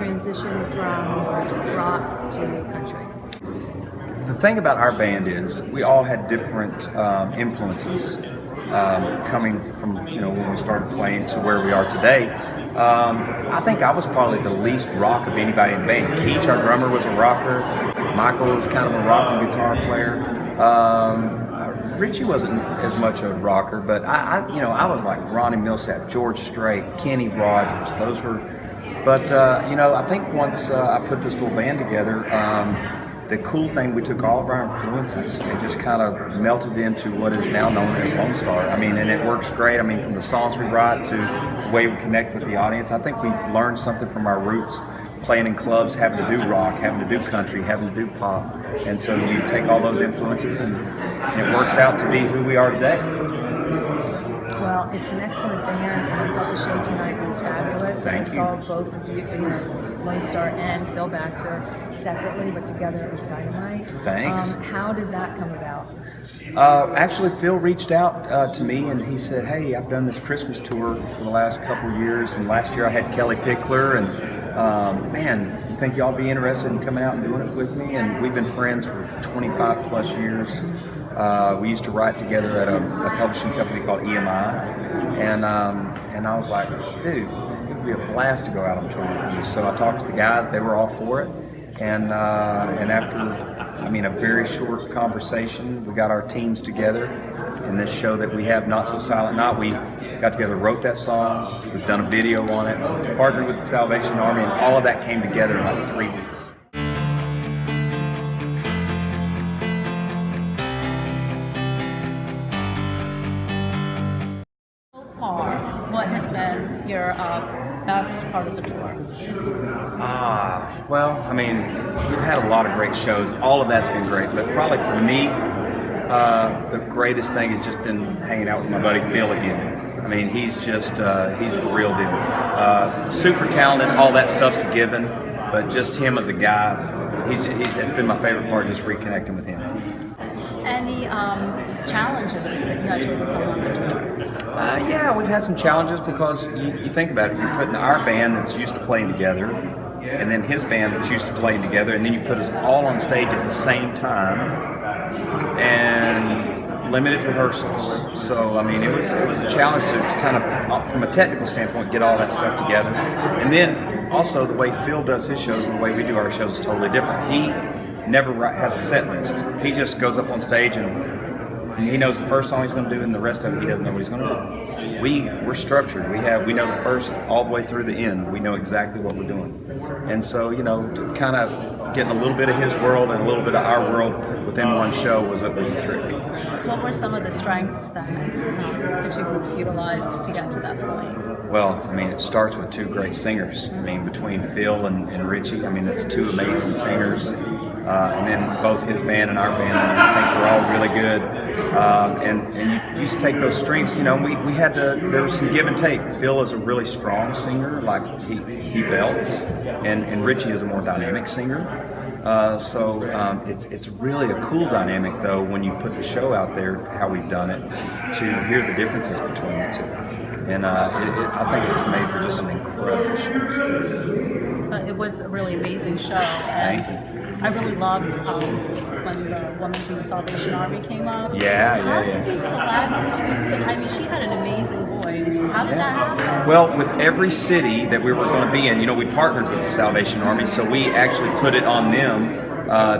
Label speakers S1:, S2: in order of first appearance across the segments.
S1: transition from rock to country?
S2: The thing about our band is we all had different influences coming from when we started playing to where we are today. I think I was probably the least rock of anybody in the band. Keach, our drummer, was a rocker. Michael was kind of a rock and guitar player. Richie wasn't as much a rocker, but I was like Ronnie Millsap, George Strait, Kenny Rogers. Those were, but I think once I put this little band together, the cool thing, we took all of our influences and just kind of melted into what is now known as Lonestar. I mean, and it works great. I mean, from the songs we write to the way we connect with the audience. I think we learned something from our roots, playing in clubs, having to do rock, having to do country, having to do pop. And so you take all those influences and it works out to be who we are today.
S1: Well, it's an excellent band, and I thought the show tonight was fabulous.
S2: Thank you.
S1: I saw both of you, Lonestar and Phill Vassar, separately, but together it was dynamite.
S2: Thanks.
S1: How did that come about?
S2: Actually, Phil reached out to me and he said, "Hey, I've done this Christmas tour for the last couple of years, and last year I had Kelly Pickler, and man, you think y'all be interested in coming out and doing it with me?" And we've been friends for 25 plus years. We used to write together at a publishing company called EMI, and I was like, dude, it would be a blast to go out on tour with you. So I talked to the guys; they were all for it, and after, a very short conversation, we got our teams together. And this show that we have, Not So Silent Night, we got together, wrote that song, we've done a video on it, partnered with the Salvation Army, and all of that came together in like 3 weeks.
S1: What has been your best part of the tour?
S2: We've had a lot of great shows. All of that's been great, but probably for me, the greatest thing has just been hanging out with my buddy Phill again. I mean, he's just, he's the real deal. Super talented, all that stuff's a given, but just him as a guy, it's been my favorite part, just reconnecting with him.
S1: Any challenges that you had to overcome on the tour?
S2: Yeah, we've had some challenges because you think about it, you're putting our band that's used to playing together, and then his band that's used to playing together, and then you put us all on stage at the same time, and limited rehearsals. So, it was a challenge to kind of, from a technical standpoint, get all that stuff together. And then also the way Phill does his shows and the way we do our shows is totally different. He never has a set list. He just goes up on stage and he knows the first song he's going to do, and the rest of it he doesn't know what he's going to do. We're structured. We know the first all the way through the end. We know exactly what we're doing. And so, to kind of getting a little bit of his world and a little bit of our world within one show was a trick.
S1: What were some of the strengths that the two groups utilized to get to that point?
S2: Well, it starts with two great singers. Between Phill and Richie, that's two amazing singers. And then both his band and our band, I think we're all really good. And you just take those strengths, we had to, there was some give and take. Phill is a really strong singer, like he belts, and Richie is a more dynamic singer. It's really a cool dynamic though when you put the show out there, how we've done it, to hear the differences between the two. And I think it's made for just an incredible show.
S1: It was a really amazing show, and I really loved when the woman from the Salvation Army came up.
S2: Yeah.
S1: How did you select? She had an amazing voice. How did that happen?
S2: Well, with every city that we were going to be in, we partnered with the Salvation Army, so we actually put it on them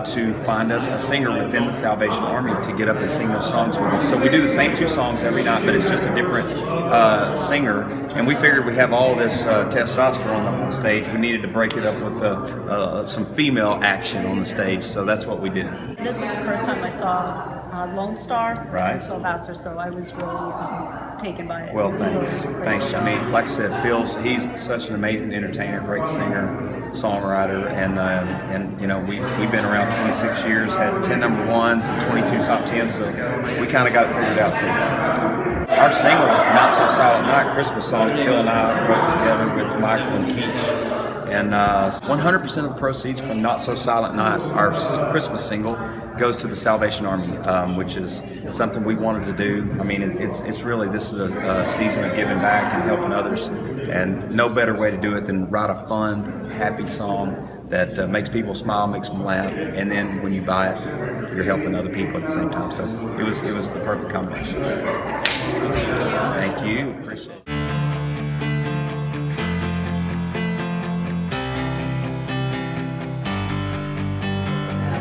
S2: to find us a singer within the Salvation Army to get up and sing those songs with us. So we do the same two songs every night, but it's just a different singer. And we figured we have all this testosterone up on stage. We needed to break it up with some female action on the stage, so that's what we did.
S1: This was the first time I saw Lonestar
S2: right.
S1: Phill Vassar, so I was really taken by it.
S2: Well, thanks. Like I said, he's such an amazing entertainer, great singer, songwriter, and we've been around 26 years, had 10 number ones and 22 top 10s, so we kind of got it figured out too. Our single, Not So Silent Night, Christmas song, Phill and I wrote together with Michael and Keach. And 100% of the proceeds from Not So Silent Night, our Christmas single, goes to the Salvation Army, which is something we wanted to do. I mean, it's really, this is a season of giving back and helping others, and no better way to do it than write a fun, happy song that makes people smile, makes them laugh, and then when you buy it, you're helping other people at the same time. So it was the perfect combination. Thank you. Appreciate it.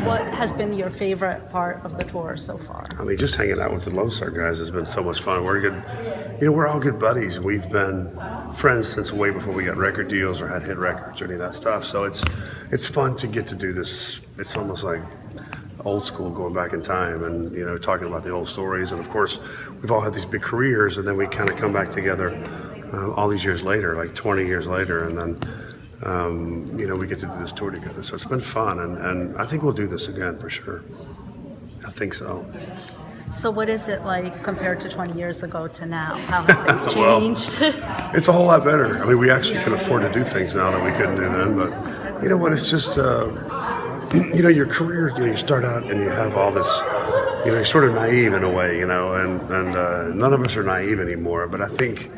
S1: What has been your favorite part of the tour so far?
S3: I mean, just hanging out with the Lonestar guys has been so much fun. We're good, we're all good buddies. We've been friends since way before we got record deals or had hit records or any of that stuff. So it's fun to get to do this. It's almost like old school, going back in time and, talking about the old stories. And of course, we've all had these big careers, and then we kind of come back together all these years later, like 20 years later, and then we get to do this tour together. So it's been fun, and I think we'll do this again for sure. I think so.
S1: So what is it like compared to 20 years ago to now? How have things changed?
S3: It's a whole lot better. I mean, we actually can afford to do things now that we couldn't do then, but you know what, it's just, your career, you start out and you have all this, you're sort of naive in a way, and none of us are naive anymore, but I think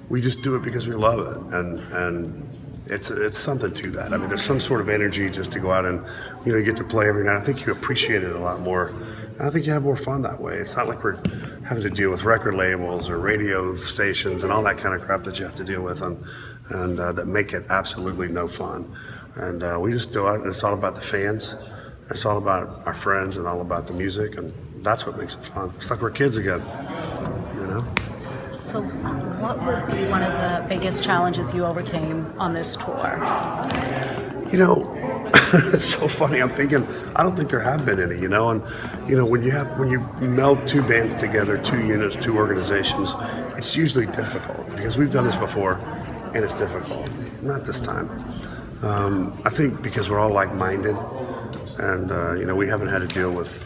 S3: we just do it because we love it, and it's something to that. I mean, there's some sort of energy just to go out and, you get to play every night. I think you appreciate it a lot more. And I think you have more fun that way. It's not like we're having to deal with record labels or radio stations and all that kind of crap that you have to deal with, and that make it absolutely no fun. And we just go out, and it's all about the fans. It's all about our friends and all about the music, and that's what makes it fun. It's like we're kids again,
S1: So what would be one of the biggest challenges you overcame on this tour?
S3: It's so funny. I'm thinking, I don't think there have been any, and when you meld two bands together, two units, two organizations, it's usually difficult because we've done this before and it's difficult. Not this time. I think because we're all like-minded, and we haven't had to deal with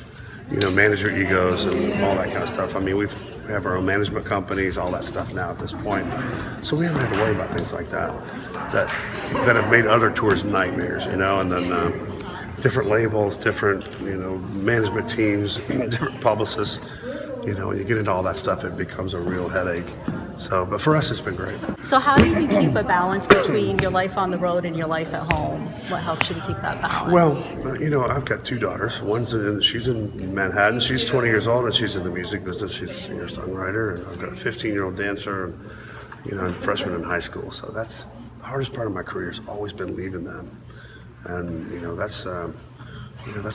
S3: manager egos and all that kind of stuff. I mean, we have our own management companies, all that stuff now at this point. So we haven't had to worry about things like that have made other tours nightmares, and then different labels, different, management teams, different publicists, when you get into all that stuff, it becomes a real headache. So, but for us, it's been great.
S1: So how do you keep a balance between your life on the road and your life at home? What helps you to keep that balance?
S3: Well, I've got two daughters. She's in Manhattan. She's 20 years old, and she's in the music business. She's a singer-songwriter, and I've got a 15-year-old dancer, and I'm a freshman in high school. So that's the hardest part of my career has always been leaving them, and that's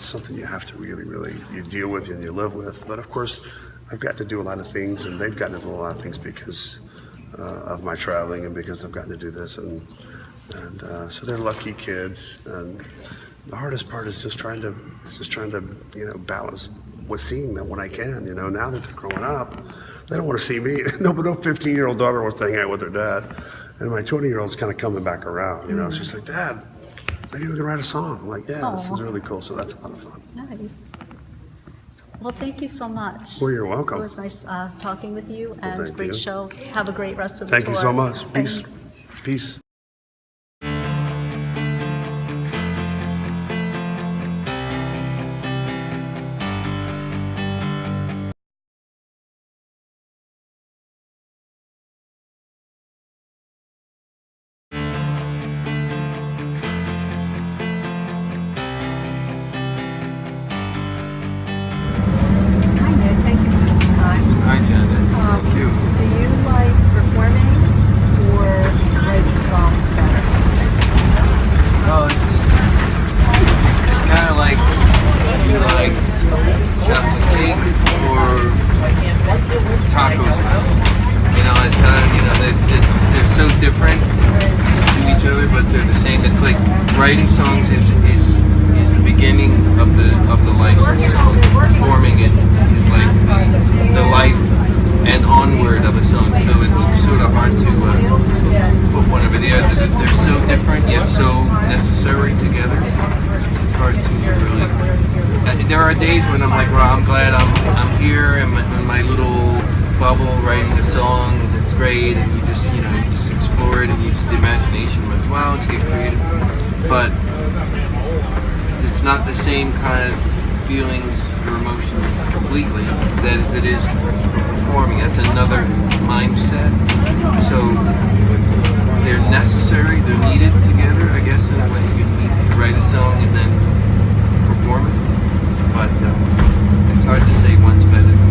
S3: something you have to really you deal with and you live with. But of course, I've got to do a lot of things, and they've gotten to do a lot of things because of my traveling and because I've gotten to do this, and so they're lucky kids. And the hardest part is just trying to balance with seeing them when I can. Now that they're growing up, they don't want to see me. No 15-year-old daughter wants to hang out with her dad, and my 20-year-old's kind of coming back around. She's like, Dad, maybe we can write a song. I'm like, yeah,
S1: Aww.
S3: This is really cool. So that's a lot of fun.
S1: Nice. Well, thank you so much.
S3: Well, you're welcome.
S1: It was nice talking with you, and
S3: thank
S1: great
S3: you.
S1: show. Have a great rest of the
S3: Thank
S1: tour.
S3: you so much. Peace.
S1: Thanks.
S3: Peace.
S4: Hi, Nick. Thank you for this time.
S5: Hi, Janet. Thank you.
S4: Do you like performing or writing songs better?
S5: Oh, it's kind of like chocolate cake or tacos. They're so different to each other, but they're the same. It's like writing songs is the beginning of the life of a song. Performing it is like the life and onward of a song. So it's sort of hard to put one over the other. They're so different yet so necessary together. It's hard to really. There are days when I'm like, well, I'm glad I'm here in my little bubble writing a song. It's great, and you just explore it, and the imagination runs wild. You get creative, but it's not the same kind of feelings, your emotions completely, as it is for performing. That's another mindset. So they're necessary, they're needed together, I guess, in a way. You need to write a song and then perform it. But it's hard to say one's better than